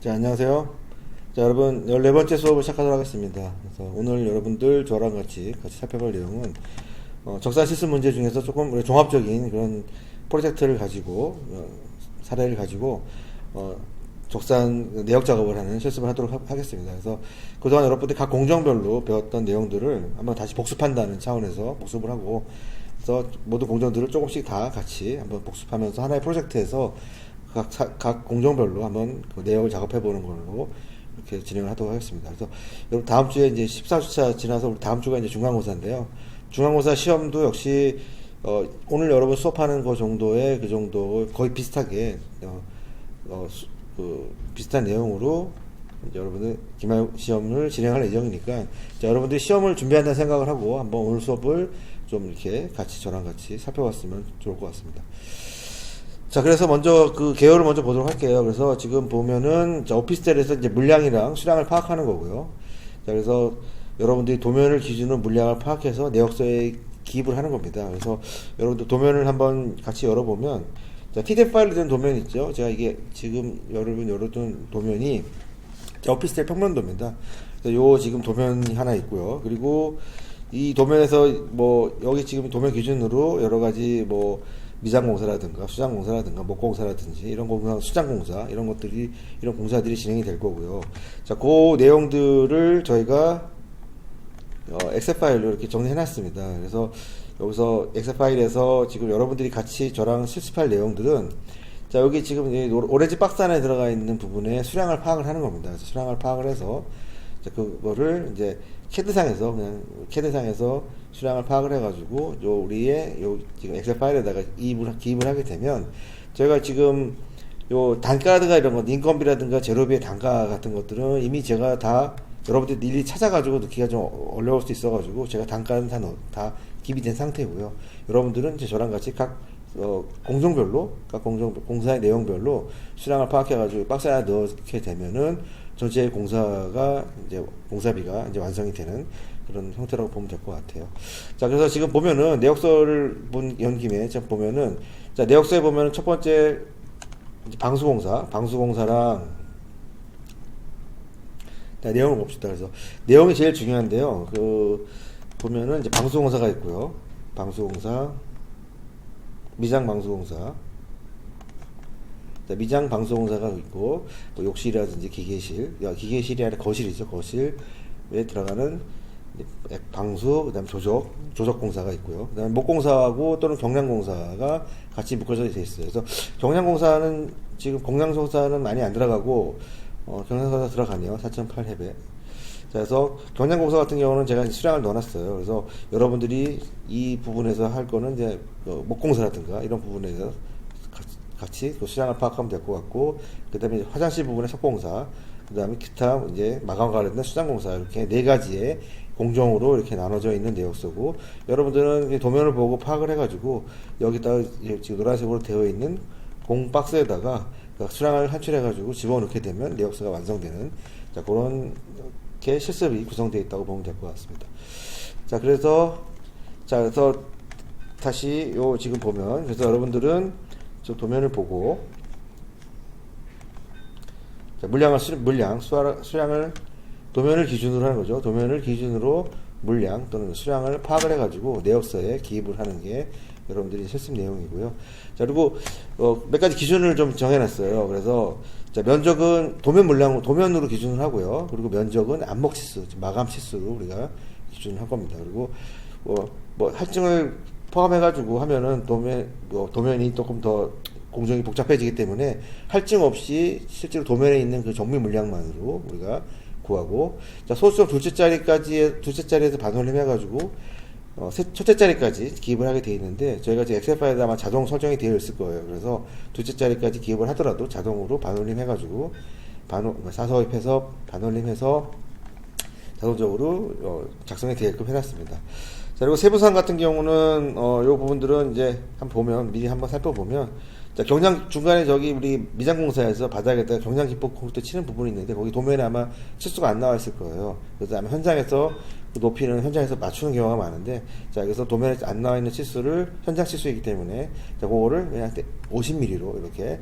자, 안녕하세요. 자, 여러분, 14번째 수업을 시작하도록 하겠습니다. 그래서 오늘 여러분들 저랑 같이 살펴볼 내용은, 적사 실습 문제 중에서 조금 우리 종합적인 그런 프로젝트를 가지고, 사례를 가지고, 적산 내역 작업을 하는 실습을 하도록 하겠습니다. 그래서 그동안 여러분들이 각 공정별로 배웠던 내용들을 한번 다시 복습한다는 차원에서 복습을 하고, 그래서 모든 공정들을 조금씩 다 같이 한번 복습하면서 하나의 프로젝트에서 각 공정별로 한번 그 내역을 작업해 보는 걸로 이렇게 진행을 하도록 하겠습니다. 그래서 여러분 다음 주에 이제 14주차 지나서 우리 다음 주가 이제 중간고사인데요. 중간고사 시험도 역시 오늘 여러분 수업하는 거 정도의 그 정도 거의 비슷하게 비슷한 내용으로 이제 여러분들 기말 시험을 진행할 예정이니까 자, 여러분들이 시험을 준비한다는 생각을 하고 한번 오늘 수업을 좀 이렇게 같이 저랑 같이 살펴봤으면 좋을 것 같습니다. 자, 그래서 먼저 그 개요를 먼저 보도록 할게요. 그래서 지금 보면은 오피스텔에서 이제 물량이랑 수량을 파악하는 거고요. 자, 그래서 여러분들이 도면을 기준으로 물량을 파악해서 내역서에 기입을 하는 겁니다. 그래서 여러분들 도면을 한번 같이 열어보면, 자, TDF 파일로 된 도면 있죠. 제가 이게 지금 여러분 열어둔 도면이 오피스텔 평면도입니다. 그래서 요 지금 도면이 하나 있고요. 그리고 이 도면에서 뭐 여기 지금 도면 기준으로 여러 가지 뭐 미장공사라든가 수장공사라든가 목공사라든지 이런 공사, 수장공사 이런 것들이 이런 공사들이 진행이 될 거고요. 자, 그 내용들을 저희가 엑셀 파일로 이렇게 정리해 놨습니다. 그래서 여기서 엑셀 파일에서 지금 여러분들이 같이 저랑 실습할 내용들은 자, 여기 지금 오렌지 박스 안에 들어가 있는 부분에 수량을 파악을 하는 겁니다. 그래서 수량을 파악을 해서 자, 그거를 이제 캐드상에서 수량을 파악을 해가지고 우리의 지금 엑셀 파일에다가 기입을 하게 되면 저희가 지금 단가라든가 이런 것, 인건비라든가 재료비의 단가 같은 것들은 이미 제가 다 여러분들이 일일이 찾아가지고 넣기가 좀 어려울 수 있어가지고 제가 단가는 다 기입이 된 상태고요. 여러분들은 이제 저랑 같이 각 공정별로 각 공사의 내용별로 수량을 파악해가지고 박스에 하나 넣게 되면은 전체 공사가 이제 공사비가 이제 완성이 되는 그런 형태라고 보면 될 것 같아요. 자, 그래서 지금 보면은 내역서를 연 김에 지금 보면은 자, 내역서에 보면은 첫 번째 방수공사랑 자, 내용을 봅시다. 그래서 내용이 제일 중요한데요. 그 보면은 이제 방수공사가 있고요. 방수공사, 미장방수공사. 미장 방수공사가 있고, 뭐 욕실이라든지 기계실이 아니라 거실이죠. 거실에 들어가는 방수, 그 다음에 조적공사가 있고요. 그 다음에 목공사하고 또는 경량공사가 같이 묶어져 있어 있어요. 그래서 경량공사는 지금 공량공사는 많이 안 들어가고, 경량공사 들어가네요. 4.8해배. 자, 그래서 경량공사 같은 경우는 제가 수량을 넣어놨어요. 그래서 여러분들이 이 부분에서 할 거는 이제 목공사라든가 이런 부분에서 같이 그 수량을 파악하면 될 것 같고, 그 다음에 화장실 부분의 석공사, 그 다음에 기타 이제 마감과 관련된 수장공사 이렇게 네 가지의 공정으로 이렇게 나눠져 있는 내역서고, 여러분들은 도면을 보고 파악을 해가지고 여기다가 지금 노란색으로 되어 있는 공박스에다가 수량을 한출해가지고 집어넣게 되면 내역서가 완성되는 자, 그런 게 실습이 구성되어 있다고 보면 될 것 같습니다. 자, 그래서 다시 지금 보면 그래서 여러분들은 저 도면을 보고 자, 수량을 도면을 기준으로 하는 거죠. 도면을 기준으로 물량 또는 수량을 파악을 해가지고 내역서에 기입을 하는 게 여러분들이 실습 내용이고요. 자, 그리고 몇 가지 기준을 좀 정해놨어요. 그래서 자, 면적은 도면으로 기준을 하고요. 그리고 면적은 안목 치수, 마감 치수로 우리가 기준을 할 겁니다. 그리고 뭐 할증을 포함해가지고 하면은 도면이 조금 더 공정이 복잡해지기 때문에 할증 없이 실제로 도면에 있는 그 정밀 물량만으로 우리가 구하고, 자, 소수점 둘째 자리에서 반올림 해가지고, 첫째 자리까지 기입을 하게 되어 있는데, 저희가 지금 엑셀 파일에 아마 자동 설정이 되어 있을 거예요. 그래서 둘째 자리까지 기입을 하더라도 자동으로 반올림 해가지고, 사서입해서 반올림해서 자동적으로 작성이 되게끔 해놨습니다. 자, 그리고 세부사항 같은 경우는 요 부분들은 이제 미리 한번 살펴보면, 자, 중간에 저기 우리 미장공사에서 바닥에다가 경량 기법 콘크리트 치는 부분이 있는데 거기 도면에 아마 치수가 안 나와 있을 거예요. 그래서 아마 현장에서 그 높이는 현장에서 맞추는 경우가 많은데, 자, 그래서 도면에 안 나와 있는 치수를 현장 치수이기 때문에 자, 그거를 그냥 50mm로 이렇게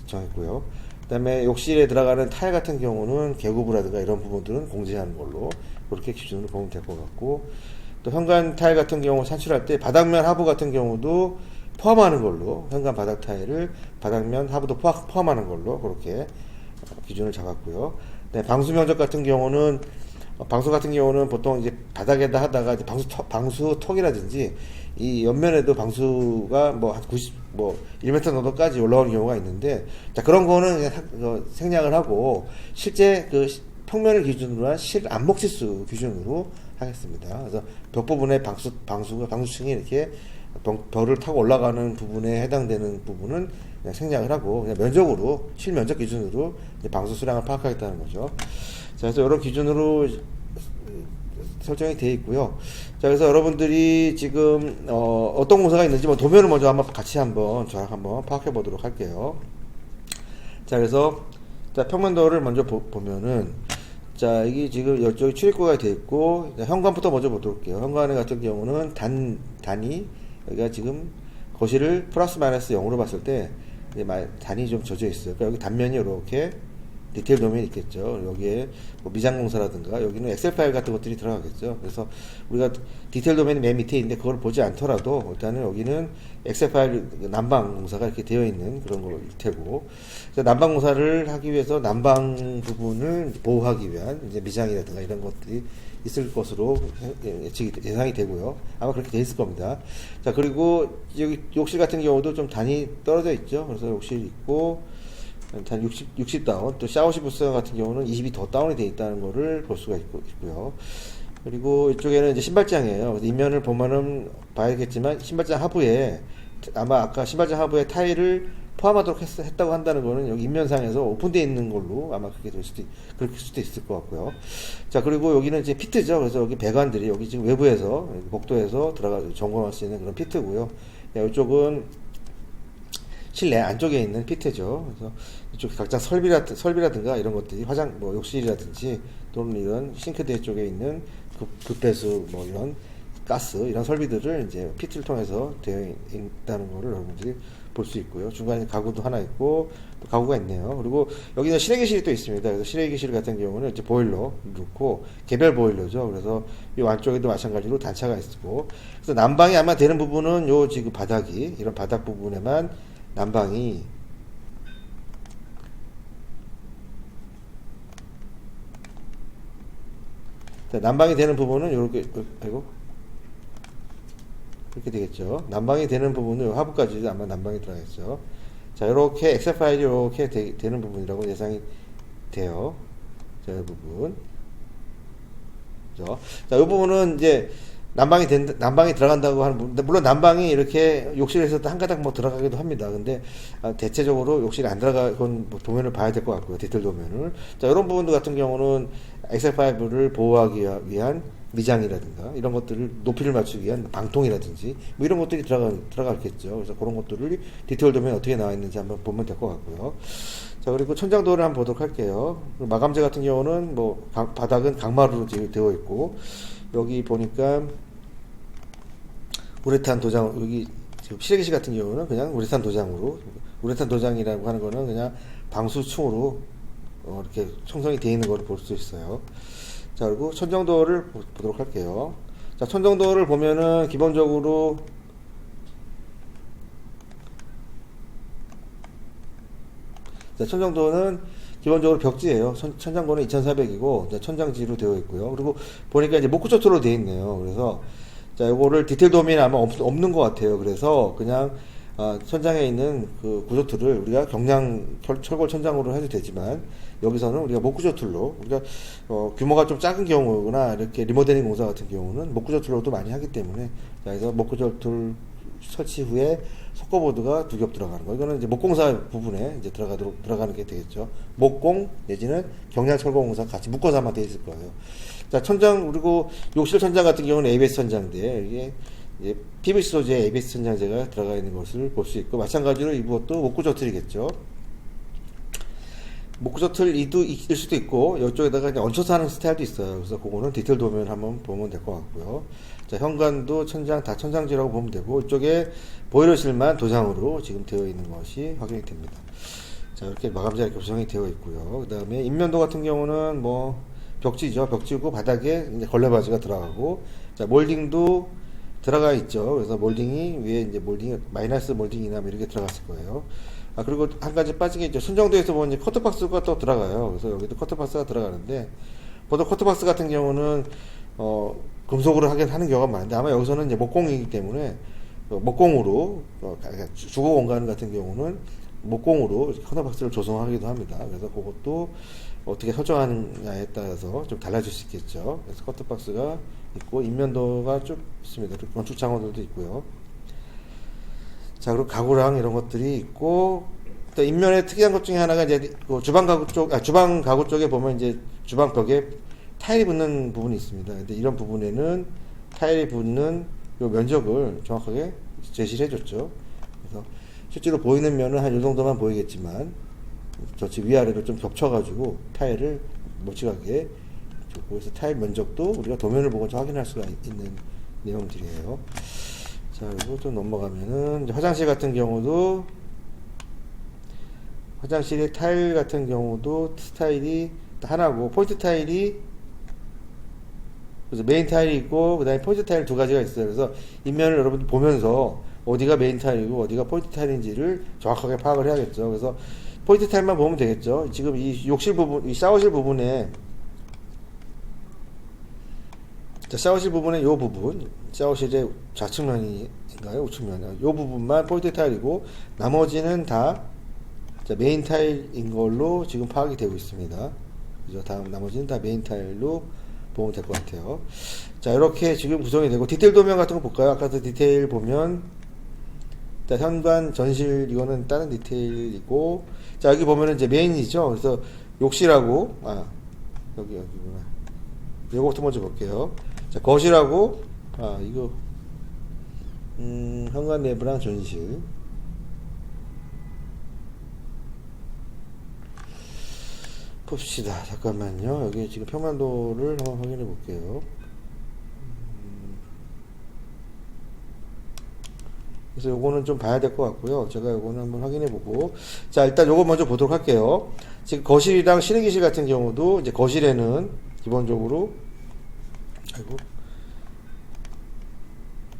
정했고요. 그다음에 욕실에 들어가는 타일 같은 경우는 계구부라든가 이런 부분들은 공제하는 걸로 그렇게 기준으로 보면 될 것 같고, 또 현관 타일 같은 경우 산출할 때 바닥면 하부 같은 경우도 포함하는 걸로, 현관 바닥 타일을 바닥면 하부도 포함하는 걸로 그렇게 기준을 잡았고요. 네, 방수 면적 같은 경우는 방수 같은 경우는 보통 이제 바닥에다 하다가 이제 방수턱이라든지 이 옆면에도 방수가 뭐 한 1m 정도까지 올라오는 경우가 있는데, 자, 그런 거는 그냥 생략을 하고 실제 그 평면을 기준으로 한 안목지수 기준으로 하겠습니다. 그래서 벽 부분에 방수층이 이렇게 벽을 타고 올라가는 부분에 해당되는 부분은 그냥 생략을 하고 그냥 면적으로 실면적 기준으로 이제 방수 수량을 파악하겠다는 거죠. 자, 그래서 이런 기준으로 설정이 되어 있고요. 자, 그래서 여러분들이 지금 어떤 공사가 있는지 뭐 도면을 먼저 한번 저랑 한번 파악해 보도록 할게요. 자, 그래서 자, 평면도를 먼저 보면은, 자, 이게 지금 이쪽에 출입구가 되어 있고, 현관부터 먼저 보도록 할게요. 현관 같은 경우는 단이 여기가 지금 거실을 플러스 마이너스 0으로 봤을 때 이제 단이 좀 젖어 있어요. 그러니까 여기 단면이 이렇게 디테일 도면이 있겠죠. 여기에 뭐 미장공사라든가 여기는 엑셀 파일 같은 것들이 들어가겠죠. 그래서 우리가 디테일 도면이 맨 밑에 있는데 그걸 보지 않더라도 일단은 여기는 엑셀 파일 난방 공사가 이렇게 되어 있는 그런 거일 테고, 난방 공사를 하기 위해서 난방 부분을 보호하기 위한 이제 미장이라든가 이런 것들이 있을 것으로 예상이 되고요. 아마 그렇게 돼 있을 겁니다. 자, 그리고 여기 욕실 같은 경우도 좀 단이 떨어져 있죠. 그래서 욕실 있고 단 60 다운, 또 샤워실 부스 같은 경우는 20이 더 다운이 되어 있다는 것을 볼 수가 있고요. 그리고 이쪽에는 이제 신발장이에요. 이면을 보면은 봐야겠지만 신발장 하부에 아마 아까 신발장 하부에 타일을 포함하도록 했다고 한다는 거는 여기 인면상에서 오픈되어 있는 걸로 아마 그럴 수도 있을 것 같고요. 자, 그리고 여기는 이제 피트죠. 그래서 여기 배관들이 여기 지금 외부에서 복도에서 점검할 수 있는 그런 피트고요. 이쪽은 실내 안쪽에 있는 피트죠. 그래서 이쪽 각자 설비라든가 이런 것들이 욕실이라든지 또는 이런 싱크대 쪽에 있는 급배수 이런 가스 이런 설비들을 이제 피트를 통해서 되어 있다는 거를 여러분들이 볼 수 있고요. 중간에 가구도 하나 있고 또 가구가 있네요. 그리고 여기는 실외기실이 또 있습니다. 그래서 실외기실 같은 경우는 이제 보일러 넣고 개별 보일러죠. 그래서 이 안쪽에도 마찬가지로 단차가 있고, 그래서 난방이 아마 되는 부분은 요 지금 바닥이 이런 바닥 부분에만 난방이 되는 부분은 이렇게 이렇게 되겠죠. 난방이 되는 부분은 하부까지 아마 난방이 들어가겠죠. 자, 이렇게 엑셀 파일이 이렇게 되는 부분이라고 예상이 돼요. 자, 이 부분. 그죠? 자, 이 부분은 이제 난방이 들어간다고 하는 부분. 물론 난방이 이렇게 욕실에서도 한 가닥 들어가기도 합니다. 근데 대체적으로 욕실에 안 들어가건 도면을 봐야 될 것 같고요. 디테일 도면을. 자, 이런 부분들 같은 경우는 엑셀 파일을 보호하기 위한 미장이라든가 이런 것들을 높이를 맞추기 위한 방통이라든지 이런 것들이 들어가겠죠. 그래서 그런 것들을 디테일 도면에 어떻게 나와 있는지 한번 보면 될 것 같고요. 자, 그리고 천장도를 한번 보도록 할게요. 마감재 같은 경우는 바닥은 강마루로 되어 있고, 여기 보니까 우레탄 도장, 여기 지금 실외기실 같은 경우는 그냥 우레탄 도장이라고 하는 거는 그냥 방수층으로 이렇게 형성이 되어 있는 걸 볼 수 있어요. 자, 그리고 천정도를 보도록 할게요. 자, 천정도를 보면은 기본적으로 자, 천정도는 기본적으로 벽지예요. 천장고는 2400이고 천장지로 되어 있고요. 그리고 보니까 이제 목구조트로 되어 있네요. 그래서 자, 요거를 디테일 도면이 아마 없는 것 같아요. 그래서 그냥 천장에 있는 그 구조틀을 우리가 철골 천장으로 해도 되지만, 여기서는 우리가 목구조 툴로, 우리가 규모가 좀 작은 경우나 이렇게 리모델링 공사 같은 경우는 목구조 툴로도 많이 하기 때문에, 자, 그래서 목구조 툴 설치 후에 석고보드가 2겹 들어가는 거, 이거는 이제 목공사 부분에 이제 들어가는 게 되겠죠. 목공 내지는 경량 철거공사 같이 묶어서 아마 되어 있을 거예요. 자, 천장, 그리고 욕실 천장 같은 경우는 ABS 천장대, 이게 PVC 소재의 ABS 천장재가 들어가 있는 것을 볼 수 있고, 마찬가지로 이것도 목구조틀이겠죠. 목구조틀이도 있을 수도 있고, 이쪽에다가 그냥 얹혀서 하는 스타일도 있어요. 그래서 그거는 디테일 도면 한번 보면 될 것 같고요. 자, 현관도 다 천장지라고 보면 되고, 이쪽에 보일러실만 도장으로 지금 되어 있는 것이 확인이 됩니다. 자, 자, 이렇게 마감재가 이렇게 구성이 되어 있고요. 그 다음에 인면도 같은 경우는 뭐 벽지죠. 벽지고 바닥에 이제 걸레바지가 들어가고, 자, 몰딩도 들어가 있죠. 그래서 몰딩이 위에 이제 몰딩이 마이너스 몰딩이나 뭐 이렇게 들어갔을 거예요. 아, 그리고 한 가지 빠진 게 있죠. 순정도에서 보면 이제 커트박스가 또 들어가요. 그래서 여기도 커트박스가 들어가는데, 보통 커트박스 같은 경우는 금속으로 하는 경우가 많은데, 아마 여기서는 이제 목공이기 때문에 목공으로 주거 공간 같은 경우는 목공으로 커트박스를 조성하기도 합니다. 그래서 그것도 어떻게 설정하느냐에 따라서 좀 달라질 수 있겠죠. 그래서 커트박스가 있고 인면도가 좀 있습니다. 건축 창호들도 있고요. 자, 그리고 가구랑 이런 것들이 있고, 또 인면에 특이한 것 중에 하나가 이제 그 주방 가구 쪽에 보면 이제 주방 벽에 타일이 붙는 부분이 있습니다. 근데 이런 부분에는 타일이 붙는 요 면적을 정확하게 제시를 해줬죠. 그래서 실제로 보이는 면은 한 이 정도만 보이겠지만, 저치 위아래로 좀 겹쳐가지고 타일을 멀찍하게 줬고, 그래서 타일 면적도 우리가 도면을 보고 확인할 수가 있는 내용들이에요. 자, 그리고 또 넘어가면은 이제 화장실 같은 경우도, 화장실의 타일 같은 경우도 스타일이 하나고, 포인트 타일이, 그래서 메인 타일이 있고 그 다음에 포인트 타일 두 가지가 있어요. 그래서 인면을 여러분들 보면서 어디가 메인 타일이고 어디가 포인트 타일인지를 정확하게 파악을 해야겠죠. 그래서 포인트 타일만 보면 되겠죠. 지금 이 욕실 부분, 이 샤워실 부분에, 자, 샤워실 부분에 요 부분, 샤워실의 좌측면인가요? 우측면이요? 요 부분만 포인트 타일이고, 나머지는 다, 자, 메인 타일인 걸로 지금 파악이 되고 있습니다. 그죠? 다음, 나머지는 다 메인 타일로 보면 될 것 같아요. 자, 이렇게 지금 구성이 되고, 디테일 도면 같은 거 볼까요? 아까도 디테일 보면, 자, 현관, 전실, 이거는 다른 디테일이고, 자, 여기 보면은 이제 메인이죠. 그래서 욕실하고, 여기구나. 이거부터 먼저 볼게요. 자, 거실하고, 이거, 현관 내부랑 전실. 봅시다. 잠깐만요. 여기 지금 평면도를 한번 확인해 볼게요. 그래서 요거는 좀 봐야 될 것 같고요. 제가 요거는 한번 확인해 보고. 자, 일단 요거 먼저 보도록 할게요. 지금 거실이랑 실외기실 같은 경우도, 이제 거실에는 기본적으로,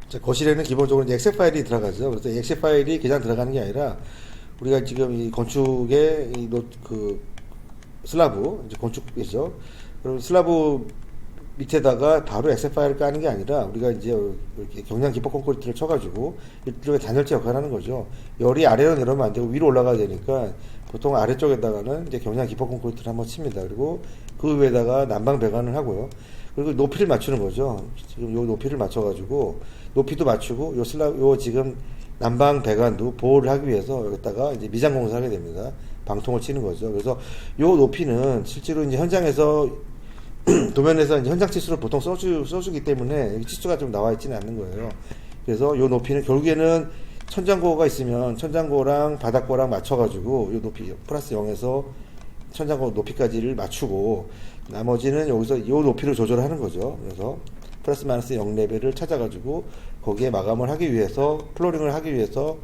자, 거실에는 기본적으로 이제 엑셀 파일이 들어가죠. 그래서 엑셀 파일이 그냥 들어가는 게 아니라, 우리가 지금 이 건축의 슬라브, 이제 건축이죠. 그럼 슬라브 밑에다가 바로 엑셀 파일을 까는 게 아니라, 우리가 이제 이렇게 경량 기법 콘크리트를 쳐가지고 이쪽에 단열재 역할을 하는 거죠. 열이 아래로 내려오면 안 되고 위로 올라가야 되니까, 보통 아래쪽에다가는 이제 경량 기법 콘크리트를 한번 칩니다. 그리고 그 위에다가 난방 배관을 하고요. 그리고 높이를 맞추는 거죠. 지금 요 높이를 맞춰가지고, 높이도 맞추고, 요 지금 난방 배관도 보호를 하기 위해서 여기다가 이제 미장 공사를 하게 됩니다. 방통을 치는 거죠. 그래서 요 높이는 실제로 이제 현장에서 도면에서 이제 현장 치수를 보통 써주기 때문에 여기 치수가 좀 나와 있지는 않는 거예요. 그래서 요 높이는 결국에는 천장고가 있으면 천장고랑 바닥고랑 맞춰가지고 요 높이 플러스 0에서 천장고 높이까지를 맞추고, 나머지는 여기서 요 높이를 조절하는 거죠. 그래서 플러스 마이너스 0 레벨을 찾아가지고 거기에 마감을 하기 위해서, 플로링을 하기 위해서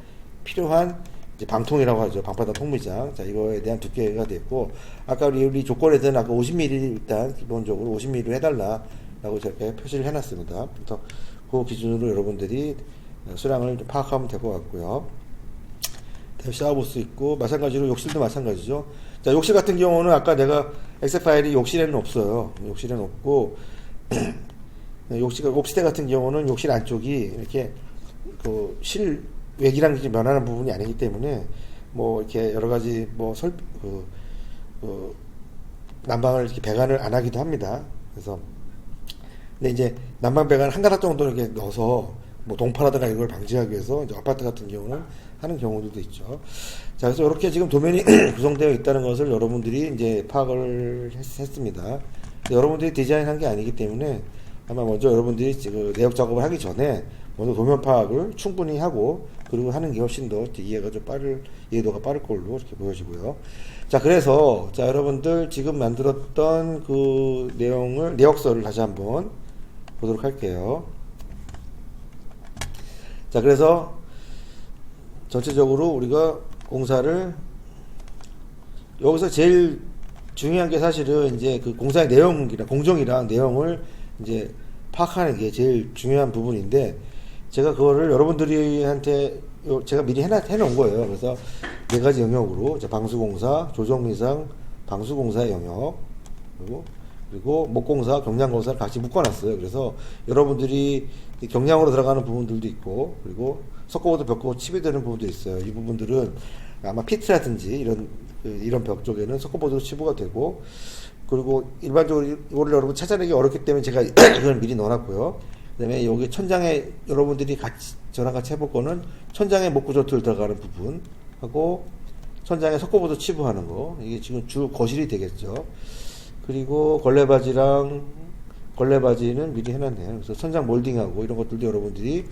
필요한 이제 방통이라고 하죠. 방바닥 통미장. 자, 이거에 대한 두께가 됐고, 아까 우리 조건에서는 아까 50mm 일단 기본적으로 50mm로 해달라라고 저렇게 표시를 해놨습니다. 그래서 그 기준으로 여러분들이 수량을 파악하면 될 것 같고요. 샤워부스 있고, 마찬가지로 욕실도 마찬가지죠. 자, 욕실 같은 경우는 아까 내가 엑셀 파일이 욕실에는 없어요. 욕실에는 없고, 옵시대 같은 경우는 욕실 안쪽이 이렇게 외기랑 면하는 부분이 아니기 때문에, 뭐 이렇게 여러 가지 난방을 이렇게 배관을 안 하기도 합니다. 그래서 근데 이제 난방 배관 한 가닥 정도 이렇게 넣어서 뭐 동파라든가 이걸 방지하기 위해서 이제 아파트 같은 경우는 하는 경우들도 있죠. 자, 그래서 이렇게 지금 도면이 구성되어 있다는 것을 여러분들이 이제 파악을 했습니다. 여러분들이 디자인한 게 아니기 때문에 아마 먼저 여러분들이 지금 내역 작업을 하기 전에 먼저 도면 파악을 충분히 하고, 그리고 하는 게 훨씬 더 이해도가 빠를 걸로 이렇게 보여지고요. 자, 그래서, 자, 여러분들 지금 만들었던 그 내역서를 다시 한번 보도록 할게요. 자, 그래서 전체적으로 우리가 공사를 여기서 제일 중요한 게 사실은 이제 그 공사의 내용이랑 공정이랑 내용을 이제 파악하는 게 제일 중요한 부분인데, 제가 그거를 여러분들한테 제가 미리 해놓은 거예요. 그래서 4가지 영역으로 이제 방수공사, 조정미상, 방수공사의 영역, 그리고 목공사, 경량공사를 같이 묶어놨어요. 그래서 여러분들이 경량으로 들어가는 부분들도 있고, 그리고 석고보드, 벽고 칩이 되는 부분도 있어요. 이 부분들은 아마 피트라든지 이런 벽 쪽에는 석고보드로 치부가 되고, 그리고 일반적으로 이거를 여러분 찾아내기 어렵기 때문에 제가 이걸 미리 넣어놨고요. 그 다음에 여기 천장에 여러분들이 저랑 같이 해볼 거는 천장에 목구조틀 들어가는 부분 하고, 천장에 석고보드 치부하는 거, 이게 지금 주 거실이 되겠죠. 그리고 걸레바지는 미리 해놨네요. 그래서 천장 몰딩하고 이런 것들도 여러분들이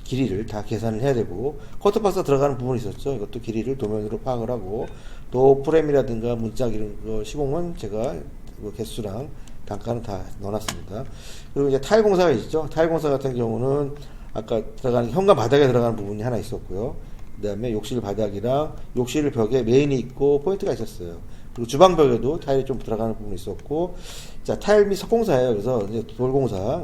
길이를 다 계산을 해야 되고, 커트박스 들어가는 부분이 있었죠. 이것도 길이를 도면으로 파악을 하고, 또 프레임이라든가 문짝 이런 거 시공은 제가 개수랑 단가는 다 넣어놨습니다. 그리고 이제 타일 공사가 있죠. 타일 공사 같은 경우는 아까 들어가는 현관 바닥에 들어가는 부분이 하나 있었고요. 그 다음에 욕실 바닥이랑 욕실 벽에 메인이 있고 포인트가 있었어요. 그리고 주방 벽에도 타일이 좀 들어가는 부분이 있었고, 자, 타일 및 석공사예요. 그래서 이제 돌공사,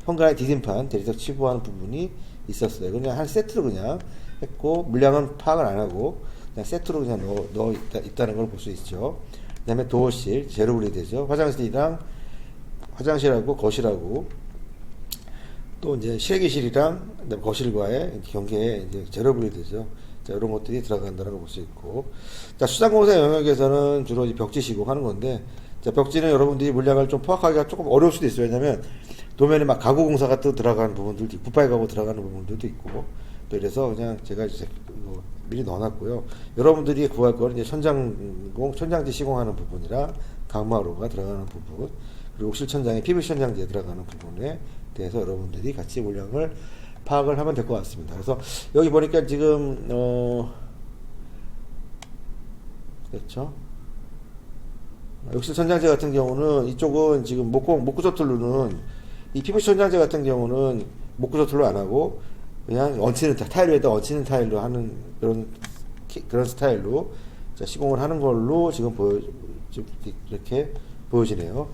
현관에 디딤판, 대리석 치부하는 부분이 있었어요. 그냥 한 세트로 그냥 했고, 물량은 파악을 안 하고 그냥 세트로 그냥 넣어 있다는 걸 볼 수 있죠. 그 다음에 도어실, 제로 분리되죠. 화장실하고 거실하고, 또 이제 실외기실이랑 거실과의 경계에 이제 제로 분리되죠. 자, 이런 것들이 들어간다는 걸 볼 수 있고, 자, 수장공사 영역에서는 주로 이제 벽지 시공하는 건데, 자, 벽지는 여러분들이 물량을 좀 파악하기가 조금 어려울 수도 있어요. 왜냐면 도면에 막 가구 공사가 또 들어가는 부분들도 있고, 붓발 가구 들어가는 부분들도 있고, 또 이래서 그냥 제가 이제 미리 넣어놨고요. 여러분들이 구할 거는 이제 천장지 시공하는 부분이랑 강마루가 들어가는 부분, 그리고 욕실 천장에 PVC 천장지에 들어가는 부분에 대해서 여러분들이 같이 물량을 파악을 하면 될 것 같습니다. 그래서 여기 보니까 지금 그렇죠. 욕실 천장재 같은 경우는 이쪽은 지금 목구조틀로는 이 PVC 천장재 같은 경우는 목구조틀로 안 하고 그냥 얹히는 타일 위에다 얹히는 타일로 하는 그런 스타일로 자, 시공을 하는 걸로 지금 이렇게 보여지네요.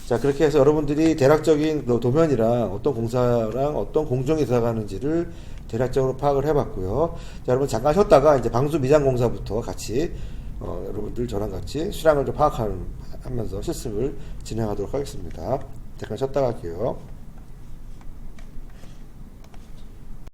자, 그렇게 해서 여러분들이 대략적인 도면이랑 어떤 공사랑 어떤 공정이 들어가는지를 대략적으로 파악을 해봤고요. 자, 여러분 잠깐 쉬었다가 이제 방수 미장 공사부터 같이 여러분들 저랑 같이 수량을 좀 파악하면서 실습을 진행하도록 하겠습니다. 잠깐 쉬었다 갈게요.